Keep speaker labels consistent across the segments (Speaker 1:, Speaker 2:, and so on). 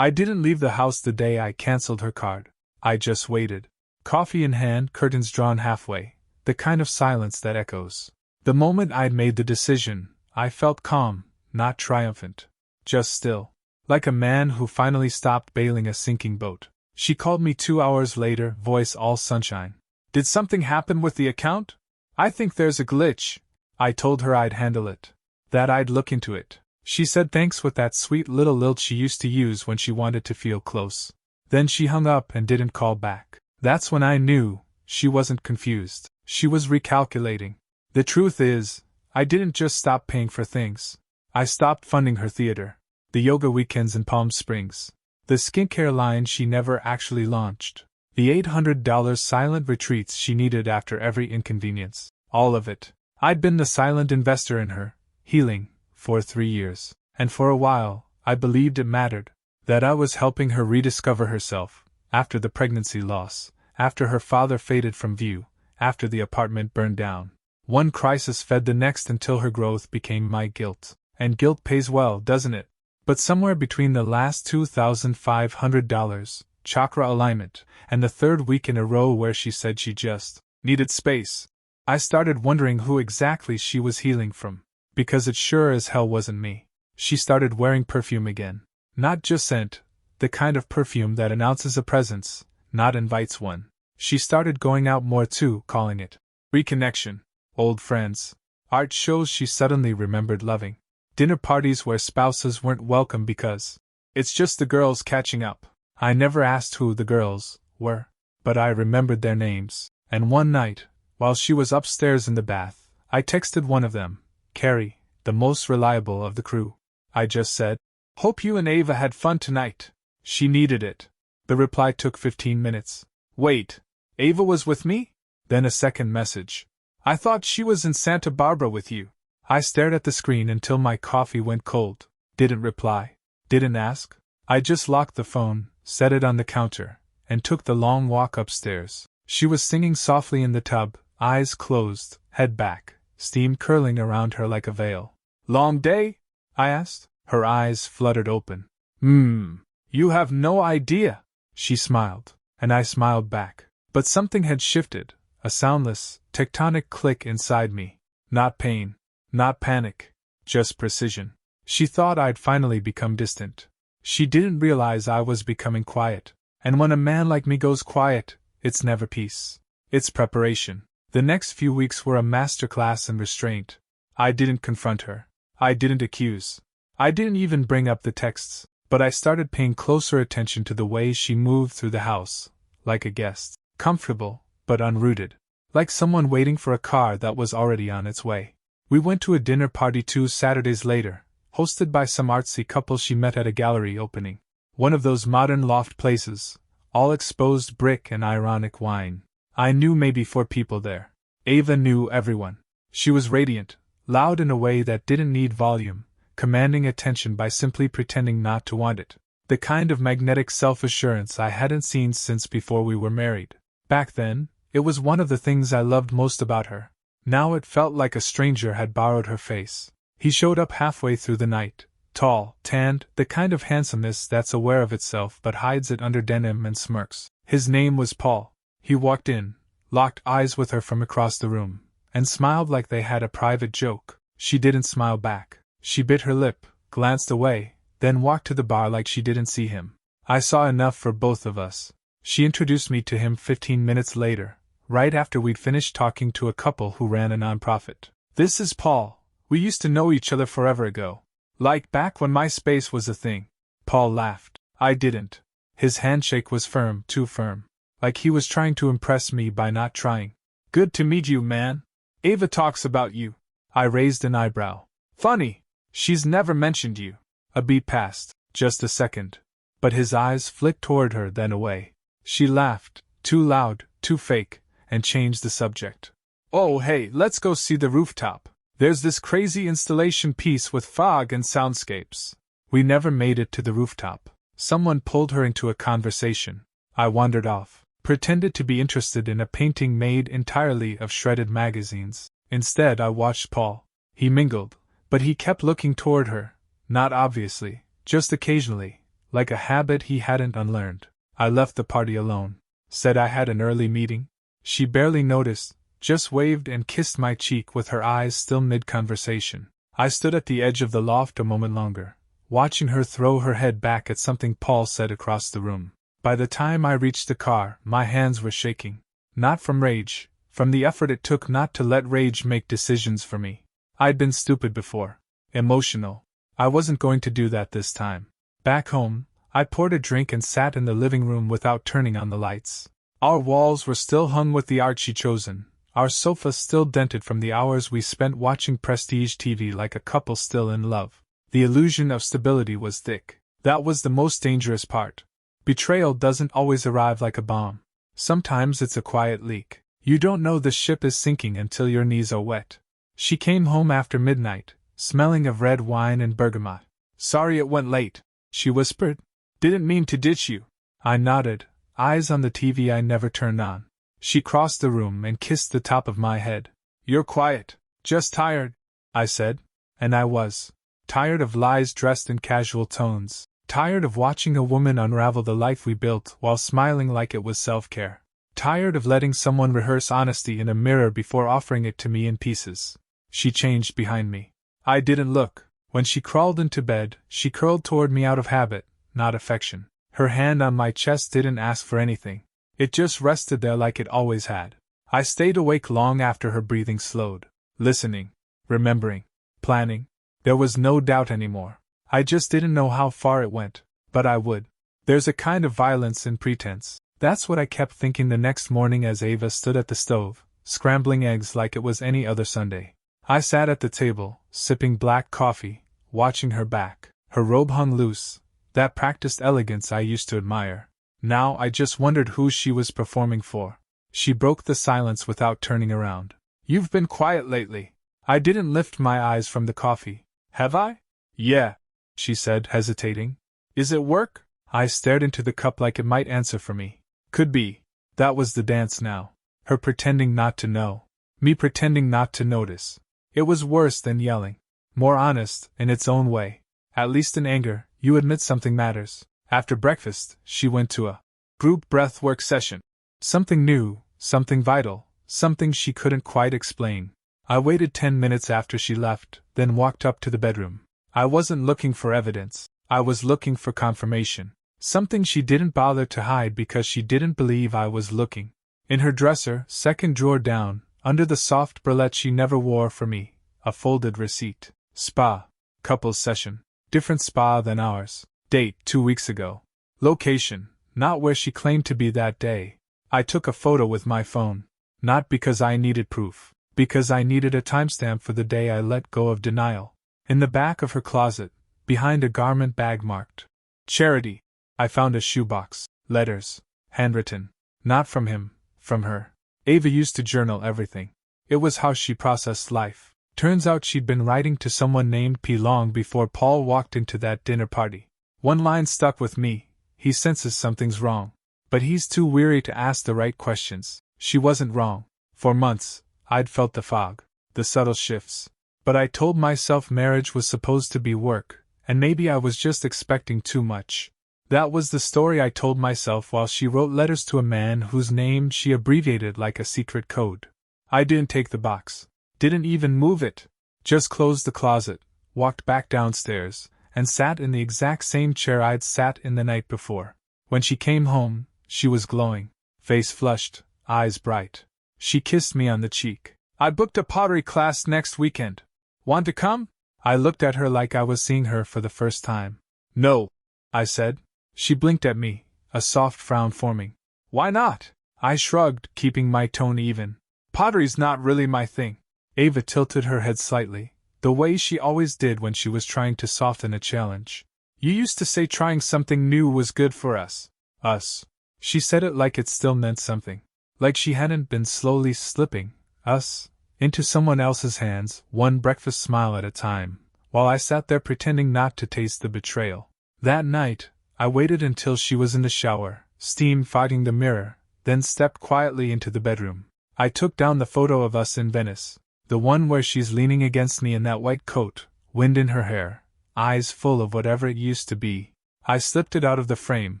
Speaker 1: I didn't leave the house the day I cancelled her card. I just waited. Coffee in hand, curtains drawn halfway, the kind of silence that echoes. The moment I'd made the decision, I felt calm, not triumphant. Just still. Like a man who finally stopped bailing a sinking boat. She called me 2 hours later, voice all sunshine. Did something happen with the account? I think there's a glitch. I told her I'd handle it. That I'd look into it. She said thanks with that sweet little lilt she used to use when she wanted to feel close. Then she hung up and didn't call back. That's when I knew she wasn't confused. She was recalculating. The truth is, I didn't just stop paying for things. I stopped funding her theater, the yoga weekends in Palm Springs, the skincare line she never actually launched, the $800 silent retreats she needed after every inconvenience. All of it. I'd been the silent investor in her healing for 3 years, and for a while, I believed it mattered, that I was helping her rediscover herself, after the pregnancy loss, after her father faded from view, after the apartment burned down. One crisis fed the next until her growth became my guilt. And guilt pays well, doesn't it? But somewhere between the last $2,500, chakra alignment, and the third week in a row where she said she just needed space, I started wondering who exactly she was healing from. Because it sure as hell wasn't me. She started wearing perfume again. Not just scent, the kind of perfume that announces a presence, not invites one. She started going out more too, calling it reconnection, old friends, art shows she suddenly remembered loving, dinner parties where spouses weren't welcome because it's just the girls catching up. I never asked who the girls were, but I remembered their names, and one night, while she was upstairs in the bath, I texted one of them, Carrie, the most reliable of the crew. I just said, "Hope you and Ava had fun tonight." She needed it. The reply took 15 minutes. "Wait, Ava was with me?" Then a second message. "I thought she was in Santa Barbara with you." I stared at the screen until my coffee went cold. Didn't reply. Didn't ask. I just locked the phone, set it on the counter, and took the long walk upstairs. She was singing softly in the tub, eyes closed, head back, steam curling around her like a veil. "Long day?" I asked. Her eyes fluttered open. You have no idea." She smiled, and I smiled back. But something had shifted, a soundless, tectonic click inside me. Not pain, not panic, just precision. She thought I'd finally become distant. She didn't realize I was becoming quiet. And when a man like me goes quiet, it's never peace. It's preparation. The next few weeks were a masterclass in restraint. I didn't confront her. I didn't accuse. I didn't even bring up the texts. But I started paying closer attention to the way she moved through the house, like a guest, comfortable, but unrooted, like someone waiting for a car that was already on its way. We went to a dinner party 2 Saturdays later, hosted by some artsy couple she met at a gallery opening. One of those modern loft places, all exposed brick and ironic wine. I knew maybe 4 people there. Ava knew everyone. She was radiant, loud in a way that didn't need volume, commanding attention by simply pretending not to want it. The kind of magnetic self-assurance I hadn't seen since before we were married. Back then, it was one of the things I loved most about her. Now it felt like a stranger had borrowed her face. He showed up halfway through the night, tall, tanned, the kind of handsomeness that's aware of itself but hides it under denim and smirks. His name was Paul. He walked in, locked eyes with her from across the room, and smiled like they had a private joke. She didn't smile back. She bit her lip, glanced away, then walked to the bar like she didn't see him. I saw enough for both of us. She introduced me to him 15 minutes later, right after we'd finished talking to a couple who ran a nonprofit. "This is Paul. We used to know each other forever ago. Like back when MySpace was a thing." Paul laughed. I didn't. His handshake was firm, too firm. Like he was trying to impress me by not trying. "Good to meet you, man. Ava talks about you." I raised an eyebrow. "Funny. She's never mentioned you." A beat passed, just a second. But his eyes flicked toward her, then away. She laughed, too loud, too fake, and changed the subject. "Oh hey, let's go see the rooftop. There's this crazy installation piece with fog and soundscapes." We never made it to the rooftop. Someone pulled her into a conversation. I wandered off, pretended to be interested in a painting made entirely of shredded magazines. Instead, I watched Paul. He mingled, but he kept looking toward her, not obviously, just occasionally, like a habit he hadn't unlearned. I left the party alone. Said I had an early meeting. She barely noticed, just waved and kissed my cheek with her eyes still mid-conversation. I stood at the edge of the loft a moment longer, watching her throw her head back at something Paul said across the room. By the time I reached the car, my hands were shaking. Not from rage, from the effort it took not to let rage make decisions for me. I'd been stupid before. Emotional. I wasn't going to do that this time. Back home, I poured a drink and sat in the living room without turning on the lights. Our walls were still hung with the art she'd chosen, our sofa still dented from the hours we spent watching prestige TV like a couple still in love. The illusion of stability was thick. That was the most dangerous part. Betrayal doesn't always arrive like a bomb. Sometimes it's a quiet leak. You don't know the ship is sinking until your knees are wet. She came home after midnight, smelling of red wine and bergamot. "Sorry it went late," she whispered. "Didn't mean to ditch you." I nodded, eyes on the TV I never turned on. She crossed the room and kissed the top of my head. "You're quiet. Just tired," I said. And I was. Tired of lies dressed in casual tones. Tired of watching a woman unravel the life we built while smiling like it was self-care. Tired of letting someone rehearse honesty in a mirror before offering it to me in pieces. She changed behind me. I didn't look. When she crawled into bed, she curled toward me out of habit, not affection. Her hand on my chest didn't ask for anything. It just rested there like it always had. I stayed awake long after her breathing slowed. Listening. Remembering. Planning. There was no doubt anymore. I just didn't know how far it went. But I would. There's a kind of violence in pretense. That's what I kept thinking the next morning as Ava stood at the stove, scrambling eggs like it was any other Sunday. I sat at the table, sipping black coffee, watching her back. Her robe hung loose, that practiced elegance I used to admire. Now I just wondered who she was performing for. She broke the silence without turning around. "You've been quiet lately." I didn't lift my eyes from the coffee. "Have I?" "Yeah," she said, hesitating. "Is it work?" I stared into the cup like it might answer for me. Could be. That was the dance now. Her pretending not to know. Me pretending not to notice. It was worse than yelling. More honest, in its own way. At least in anger, you admit something matters. After breakfast, she went to a group breathwork session. Something new, something vital, something she couldn't quite explain. I waited 10 minutes after she left, then walked up to the bedroom. I wasn't looking for evidence. I was looking for confirmation. Something she didn't bother to hide because she didn't believe I was looking. In her dresser, second drawer down, under the soft bralette she never wore for me, a folded receipt. Spa. Couples session. Different spa than ours. Date, 2 weeks ago. Location, not where she claimed to be that day. I took a photo with my phone. Not because I needed proof. Because I needed a timestamp for the day I let go of denial. In the back of her closet, behind a garment bag marked Charity, I found a shoebox. Letters. Handwritten. Not from him, from her. Ava used to journal everything. It was how she processed life. Turns out she'd been writing to someone named P long before Paul walked into that dinner party. One line stuck with me. He senses something's wrong. But he's too weary to ask the right questions. She wasn't wrong. For months, I'd felt the fog. The subtle shifts. But I told myself marriage was supposed to be work, and maybe I was just expecting too much. That was the story I told myself while she wrote letters to a man whose name she abbreviated like a secret code. I didn't take the box. Didn't even move it. Just closed the closet, walked back downstairs, and sat in the exact same chair I'd sat in the night before. When she came home, she was glowing. Face flushed, eyes bright. She kissed me on the cheek. "I booked a pottery class next weekend. Want to come?" I looked at her like I was seeing her for the first time. "No," I said. She blinked at me, a soft frown forming. "Why not?" I shrugged, keeping my tone even. "Pottery's not really my thing." Ava tilted her head slightly, the way she always did when she was trying to soften a challenge. "You used to say trying something new was good for us." Us. She said it like it still meant something. Like she hadn't been slowly slipping us into someone else's hands, one breakfast smile at a time, while I sat there pretending not to taste the betrayal. That night, I waited until she was in the shower, steam fogging the mirror, then stepped quietly into the bedroom. I took down the photo of us in Venice, the one where she's leaning against me in that white coat, wind in her hair, eyes full of whatever it used to be. I slipped it out of the frame,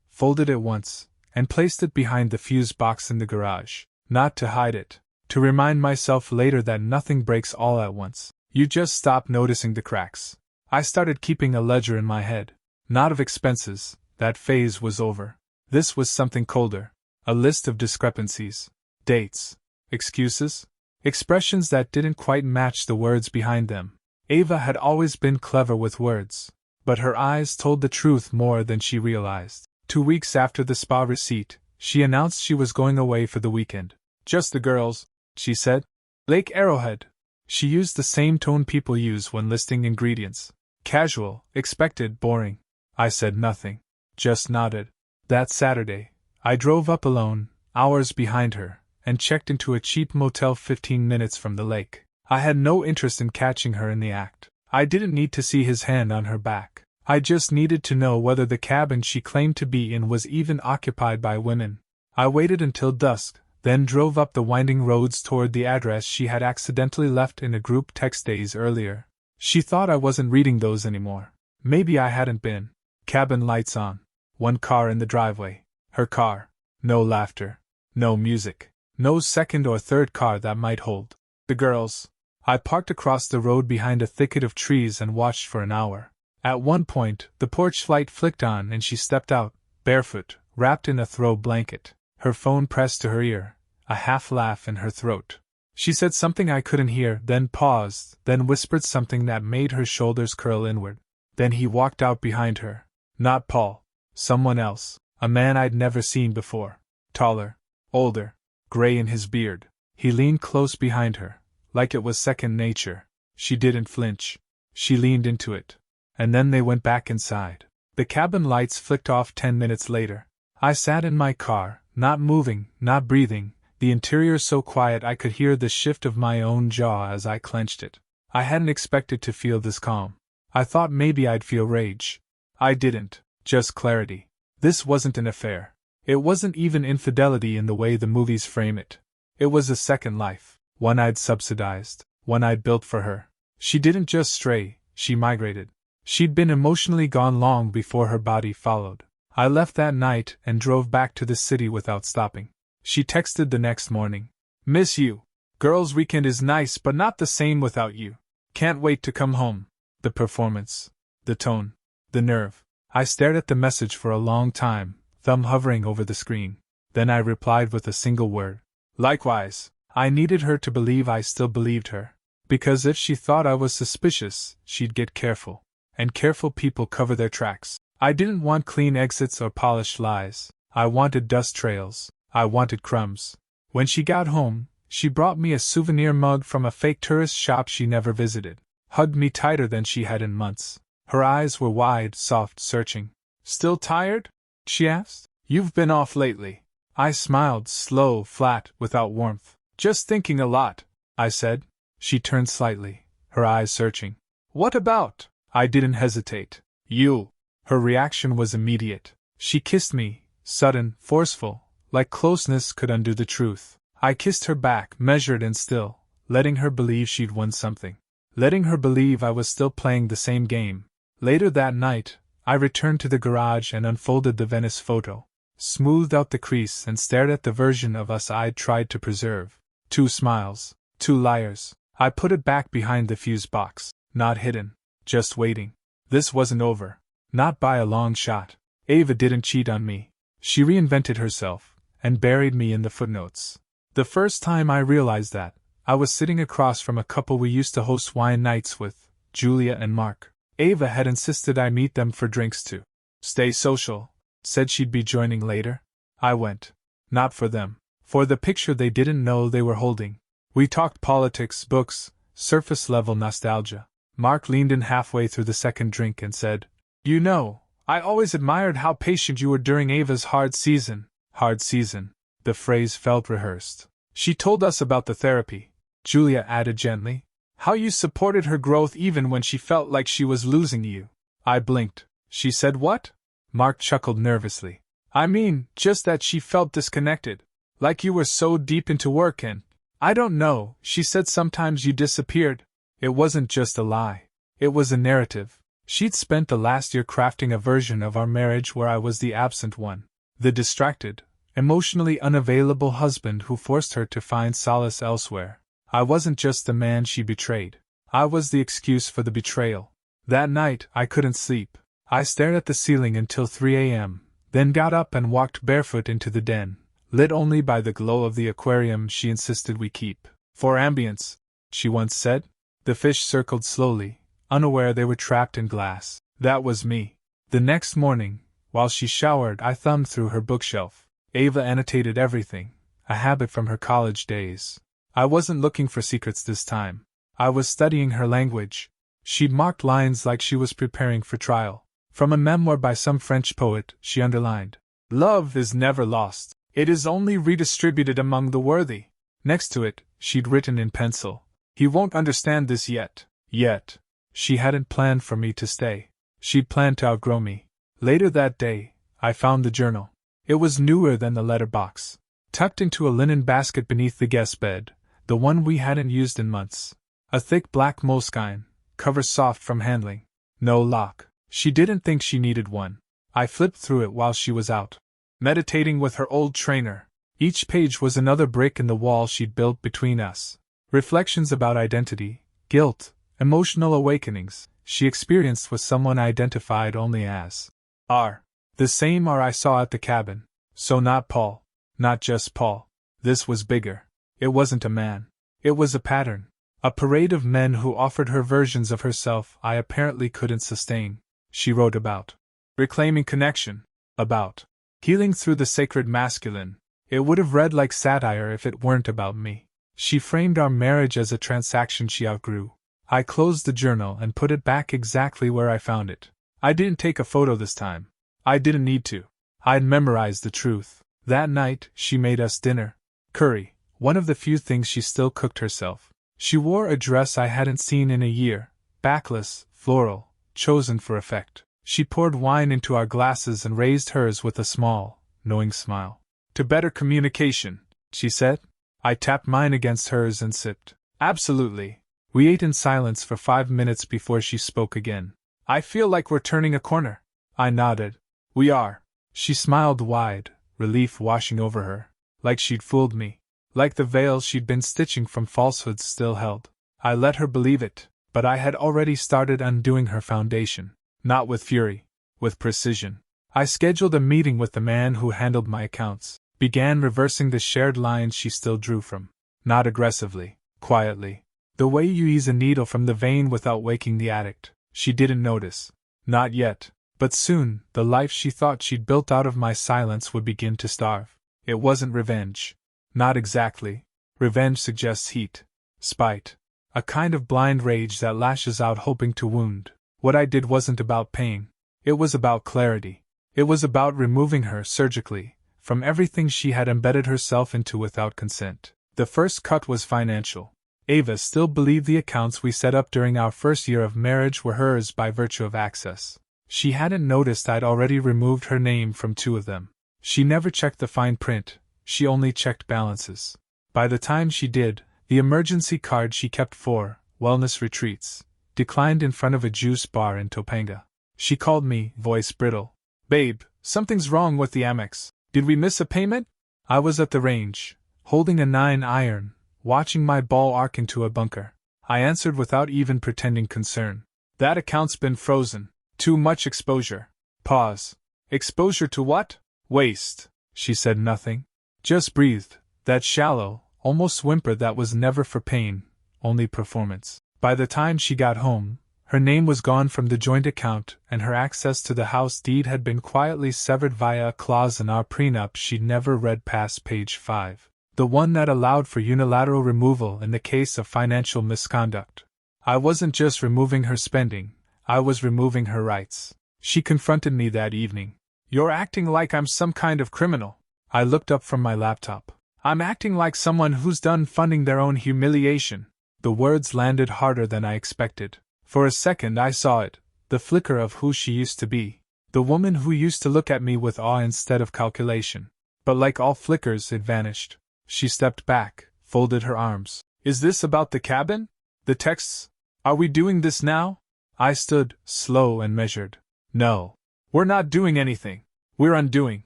Speaker 1: folded it once, and placed it behind the fuse box in the garage. Not to hide it. To remind myself later that nothing breaks all at once. You just stop noticing the cracks. I started keeping a ledger in my head. Not of expenses, that phase was over. This was something colder. A list of discrepancies. Dates. Excuses. Expressions that didn't quite match the words behind them. Ava had always been clever with words, but her eyes told the truth more than she realized. 2 weeks after the spa receipt, she announced she was going away for the weekend. Just the girls, she said. Lake Arrowhead. She used the same tone people use when listing ingredients. Casual, expected, boring. I said nothing. Just nodded. That Saturday, I drove up alone, hours behind her, and checked into a cheap motel 15 minutes from the lake. I had no interest in catching her in the act. I didn't need to see his hand on her back. I just needed to know whether the cabin she claimed to be in was even occupied by women. I waited until dusk, then drove up the winding roads toward the address she had accidentally left in a group text days earlier. She thought I wasn't reading those anymore. Maybe I hadn't been. Cabin lights on. 1 car in the driveway. Her car. No laughter. No music. No second or third car that might hold. The girls. I parked across the road behind a thicket of trees and watched for an hour. At one point, the porch light flicked on and she stepped out, barefoot, wrapped in a throw blanket, her phone pressed to her ear, a half-laugh in her throat. She said something I couldn't hear, then paused, then whispered something that made her shoulders curl inward. Then he walked out behind her. Not Paul. Someone else. A man I'd never seen before. Taller. Older. Gray in his beard. He leaned close behind her, like it was second nature. She didn't flinch. She leaned into it. And then they went back inside. The cabin lights flicked off 10 minutes later. I sat in my car, not moving, not breathing, the interior so quiet I could hear the shift of my own jaw as I clenched it. I hadn't expected to feel this calm. I thought maybe I'd feel rage. I didn't, just clarity. This wasn't an affair. It wasn't even infidelity in the way the movies frame it. It was a second life, one I'd subsidized, one I'd built for her. She didn't just stray, she migrated. She'd been emotionally gone long before her body followed. I left that night and drove back to the city without stopping. She texted the next morning. Miss you. Girls' weekend is nice but not the same without you. Can't wait to come home. The performance. The tone. The nerve. I stared at the message for a long time, thumb hovering over the screen. Then I replied with a single word. Likewise. I needed her to believe I still believed her. Because if she thought I was suspicious, she'd get careful. And careful people cover their tracks. I didn't want clean exits or polished lies. I wanted dust trails. I wanted crumbs. When she got home, she brought me a souvenir mug from a fake tourist shop she never visited, hugged me tighter than she had in months. Her eyes were wide, soft, searching. Still tired? She asked. You've been off lately. I smiled, slow, flat, without warmth. Just thinking a lot, I said. She turned slightly, her eyes searching. What about? I didn't hesitate. You. Her reaction was immediate. She kissed me, sudden, forceful, like closeness could undo the truth. I kissed her back, measured and still, letting her believe she'd won something. Letting her believe I was still playing the same game. Later that night, I returned to the garage and unfolded the Venice photo, smoothed out the crease and stared at the version of us I'd tried to preserve. 2 smiles, 2 liars. I put it back behind the fuse box, not hidden. Just waiting. This wasn't over. Not by a long shot. Ava didn't cheat on me. She reinvented herself, and buried me in the footnotes. The first time I realized that, I was sitting across from a couple we used to host wine nights with, Julia and Mark. Ava had insisted I meet them for drinks to stay social, said she'd be joining later. I went. Not for them. For the picture they didn't know they were holding. We talked politics, books, surface-level nostalgia. Mark leaned in halfway through the second drink and said, You know, I always admired how patient you were during Ava's hard season. Hard season. The phrase felt rehearsed. She told us about the therapy, Julia added gently. How you supported her growth even when she felt like she was losing you. I blinked. She said what? Mark chuckled nervously. I mean, just that she felt disconnected. Like you were so deep into work and, I don't know, she said sometimes you disappeared. It wasn't just a lie. It was a narrative. She'd spent the last year crafting a version of our marriage where I was the absent one, the distracted, emotionally unavailable husband who forced her to find solace elsewhere. I wasn't just the man she betrayed. I was the excuse for the betrayal. That night, I couldn't sleep. I stared at the ceiling until 3 a.m., then got up and walked barefoot into the den, lit only by the glow of the aquarium she insisted we keep. For ambience, she once said. The fish circled slowly, unaware they were trapped in glass. That was me. The next morning, while she showered, I thumbed through her bookshelf. Ava annotated everything, a habit from her college days. I wasn't looking for secrets this time. I was studying her language. She'd marked lines like she was preparing for trial. From a memoir by some French poet, she underlined, "Love is never lost. It is only redistributed among the worthy." Next to it, she'd written in pencil, "He won't understand this yet." Yet. She hadn't planned for me to stay. She'd planned to outgrow me. Later that day, I found the journal. It was newer than the letterbox, tucked into a linen basket beneath the guest bed, the one we hadn't used in months. A thick black moleskine, cover soft from handling. No lock. She didn't think she needed one. I flipped through it while she was out, meditating with her old trainer. Each page was another brick in the wall she'd built between us. Reflections about identity, guilt, emotional awakenings she experienced with someone identified only as R. The same R I saw at the cabin. So not Paul. Not just Paul. This was bigger. It wasn't a man. It was a pattern. A parade of men who offered her versions of herself I apparently couldn't sustain. She wrote about reclaiming connection, about healing through the sacred masculine. It would have read like satire if it weren't about me. She framed our marriage as a transaction she outgrew. I closed the journal and put it back exactly where I found it. I didn't take a photo this time. I didn't need to. I'd memorized the truth. That night, she made us dinner. Curry, one of the few things she still cooked herself. She wore a dress I hadn't seen in a year, backless, floral, chosen for effect. She poured wine into our glasses and raised hers with a small, knowing smile. "To better communication," she said. I tapped mine against hers and sipped. "Absolutely." We ate in silence for 5 minutes before she spoke again. "I feel like we're turning a corner." I nodded. "We are." She smiled wide, relief washing over her. Like she'd fooled me. Like the veil she'd been stitching from falsehoods still held. I let her believe it, but I had already started undoing her foundation. Not with fury, with precision. I scheduled a meeting with the man who handled my accounts, began reversing the shared lines she still drew from. Not aggressively, quietly. The way you ease a needle from the vein without waking the addict. She didn't notice. Not yet. But soon, the life she thought she'd built out of my silence would begin to starve. It wasn't revenge. Not exactly. Revenge suggests heat, spite, a kind of blind rage that lashes out hoping to wound. What I did wasn't about pain. It was about clarity. It was about removing her surgically from everything she had embedded herself into without consent. The first cut was financial. Ava still believed the accounts we set up during our first year of marriage were hers by virtue of access. She hadn't noticed I'd already removed her name from 2 of them. She never checked the fine print, she only checked balances. By the time she did, the emergency card she kept for wellness retreats declined in front of a juice bar in Topanga. She called me, voice brittle. "Babe, something's wrong with the Amex. Did we miss a payment?" I was at the range, holding a 9-iron, watching my ball arc into a bunker. I answered without even pretending concern. "That account's been frozen. Too much exposure." Pause. "Exposure to what?" "Waste." She said nothing. Just breathed, that shallow, almost whimper that was never for pain, only performance. By the time she got home, her name was gone from the joint account and her access to the house deed had been quietly severed via a clause in our prenup she'd never read past page 5. The one that allowed for unilateral removal in the case of financial misconduct. I wasn't just removing her spending, I was removing her rights. She confronted me that evening. "You're acting like I'm some kind of criminal." I looked up from my laptop. "I'm acting like someone who's done funding their own humiliation." The words landed harder than I expected. For a second I saw it, the flicker of who she used to be. The woman who used to look at me with awe instead of calculation. But like all flickers, it vanished. She stepped back, folded her arms. "Is this about the cabin? The texts? Are we doing this now?" I stood, slow and measured. No. We're not doing anything. We're undoing.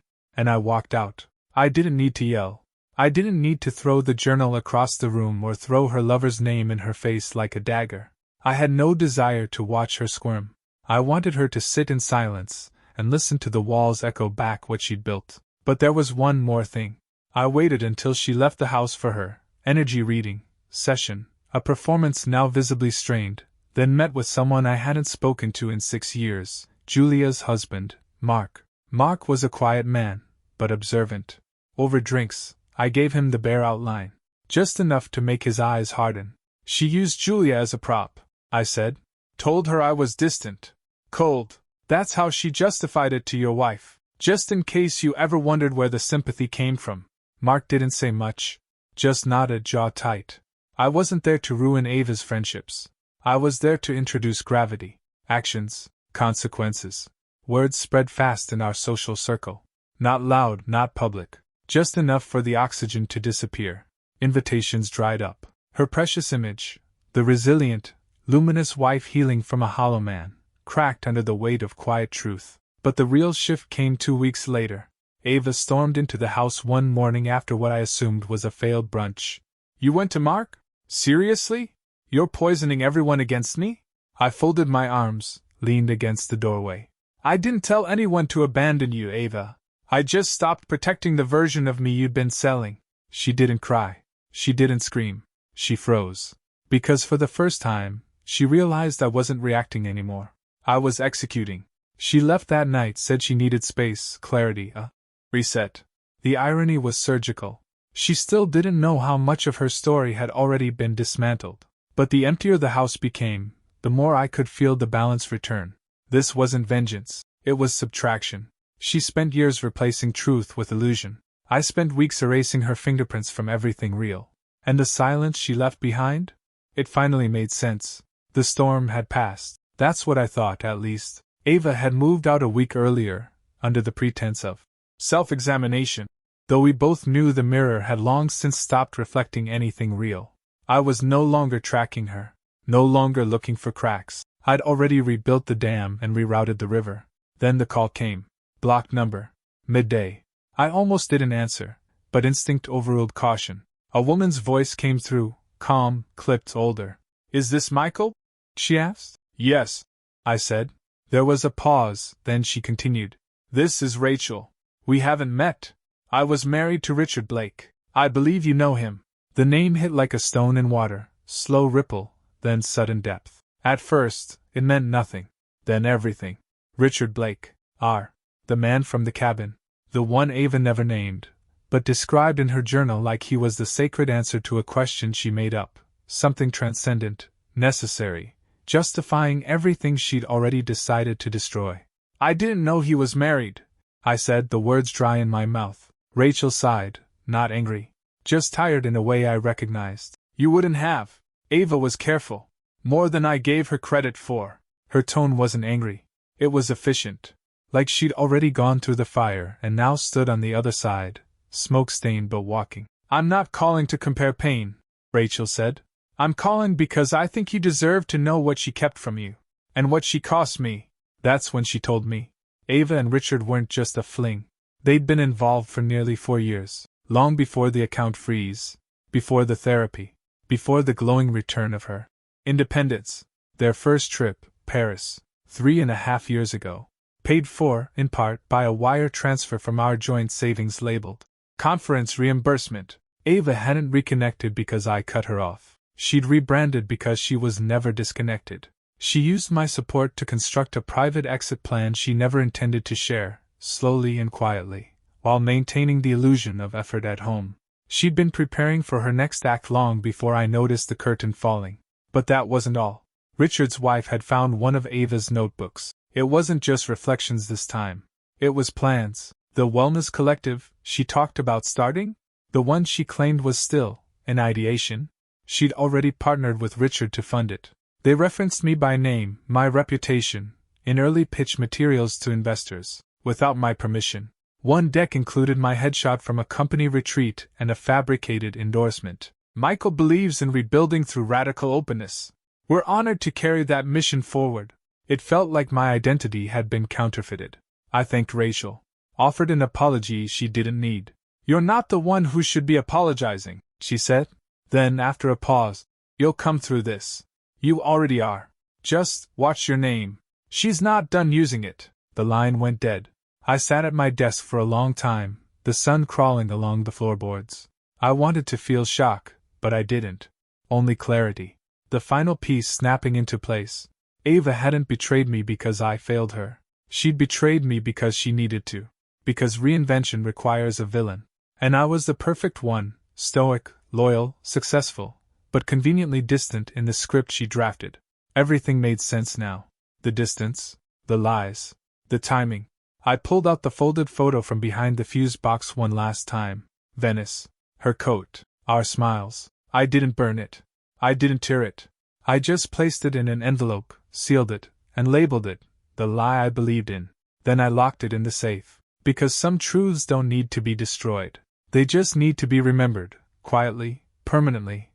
Speaker 1: And I walked out. I didn't need to yell. I didn't need to throw the journal across the room or throw her lover's name in her face like a dagger. I had no desire to watch her squirm. I wanted her to sit in silence and listen to the walls echo back what she'd built. But there was one more thing. I waited until she left the house for her energy reading session, a performance now visibly strained, then met with someone I hadn't spoken to in 6 years, Julia's husband, Mark. Mark was a quiet man, but observant. Over drinks, I gave him the bare outline, just enough to make his eyes harden. She used Julia as a prop, I said. Told her I was distant. Cold. That's how she justified it to your wife. Just in case you ever wondered where the sympathy came from. Mark didn't say much. Just nodded, jaw tight. I wasn't there to ruin Ava's friendships. I was there to introduce gravity. Actions. Consequences. Words spread fast in our social circle. Not loud, not public. Just enough for the oxygen to disappear. Invitations dried up. Her precious image, the resilient, luminous wife healing from a hollow man, cracked under the weight of quiet truth. But the real shift came 2 weeks later. Ava stormed into the house one morning after what I assumed was a failed brunch. You went to Mark? Seriously? You're poisoning everyone against me? I folded my arms, leaned against the doorway. I didn't tell anyone to abandon you, Ava. I just stopped protecting the version of me you'd been selling. She didn't cry. She didn't scream. She froze. Because for the first time, she realized I wasn't reacting anymore. I was executing. She left that night, said she needed space, clarity, a reset. The irony was surgical. She still didn't know how much of her story had already been dismantled. But the emptier the house became, the more I could feel the balance return. This wasn't vengeance. It was subtraction. She spent years replacing truth with illusion. I spent weeks erasing her fingerprints from everything real. And the silence she left behind? It finally made sense. The storm had passed. That's what I thought, at least. Ava had moved out a week earlier, under the pretense of self-examination. Though we both knew the mirror had long since stopped reflecting anything real. I was no longer tracking her. No longer looking for cracks. I'd already rebuilt the dam and rerouted the river. Then the call came. Block number. Midday. I almost didn't answer, but instinct overruled caution. A woman's voice came through, calm, clipped, older. Is this Michael? She asked. Yes, I said. There was a pause, then she continued. This is Rachel. We haven't met. I was married to Richard Blake. I believe you know him. The name hit like a stone in water, slow ripple, then sudden depth. At first, it meant nothing. Then everything. Richard Blake. The man from the cabin. The one Ava never named, but described in her journal like he was the sacred answer to a question she made up. Something transcendent, necessary, justifying everything she'd already decided to destroy. I didn't know he was married, I said, the words dry in my mouth. Rachel sighed, not angry. Just tired in a way I recognized. You wouldn't have. Ava was careful. More than I gave her credit for. Her tone wasn't angry. It was efficient. Like she'd already gone through the fire and now stood on the other side, smoke-stained but walking. I'm not calling to compare pain, Rachel said. I'm calling because I think you deserve to know what she kept from you. And what she cost me. That's when she told me. Ava and Richard weren't just a fling. They'd been involved for nearly 4 years. Long before the account freeze. Before the therapy. Before the glowing return of her independence. Their first trip, Paris, 3.5 years ago. Paid for, in part, by a wire transfer from our joint savings labeled conference reimbursement. Ava hadn't reconnected because I cut her off. She'd rebranded because she was never disconnected. She used my support to construct a private exit plan she never intended to share, slowly and quietly, while maintaining the illusion of effort at home. She'd been preparing for her next act long before I noticed the curtain falling. But that wasn't all. Richard's wife had found one of Ava's notebooks. It wasn't just reflections this time. It was plans. The wellness collective she talked about starting? The one she claimed was still in ideation? She'd already partnered with Richard to fund it. They referenced me by name, my reputation, in early pitch materials to investors, without my permission. One deck included my headshot from a company retreat and a fabricated endorsement. Michael believes in rebuilding through radical openness. We're honored to carry that mission forward, It felt like my identity had been counterfeited. I thanked Rachel, offered an apology she didn't need. "You're not the one who should be apologizing," she said. Then, after a pause, "You'll come through this. You already are. Just watch your name. She's not done using it." The line went dead. I sat at my desk for a long time, the sun crawling along the floorboards. I wanted to feel shock, but I didn't. Only clarity. The final piece snapping into place. Ava hadn't betrayed me because I failed her. She'd betrayed me because she needed to. Because reinvention requires a villain. And I was the perfect one, stoic, loyal, successful, but conveniently distant in the script she drafted. Everything made sense now. The distance, the lies, the timing. I pulled out the folded photo from behind the fuse box one last time. Venice, her coat, our smiles. I didn't burn it. I didn't tear it. I just placed it in an envelope, sealed it, and labeled it, the lie I believed in. Then I locked it in the safe. Because some truths don't need to be destroyed. They just need to be remembered, quietly, permanently.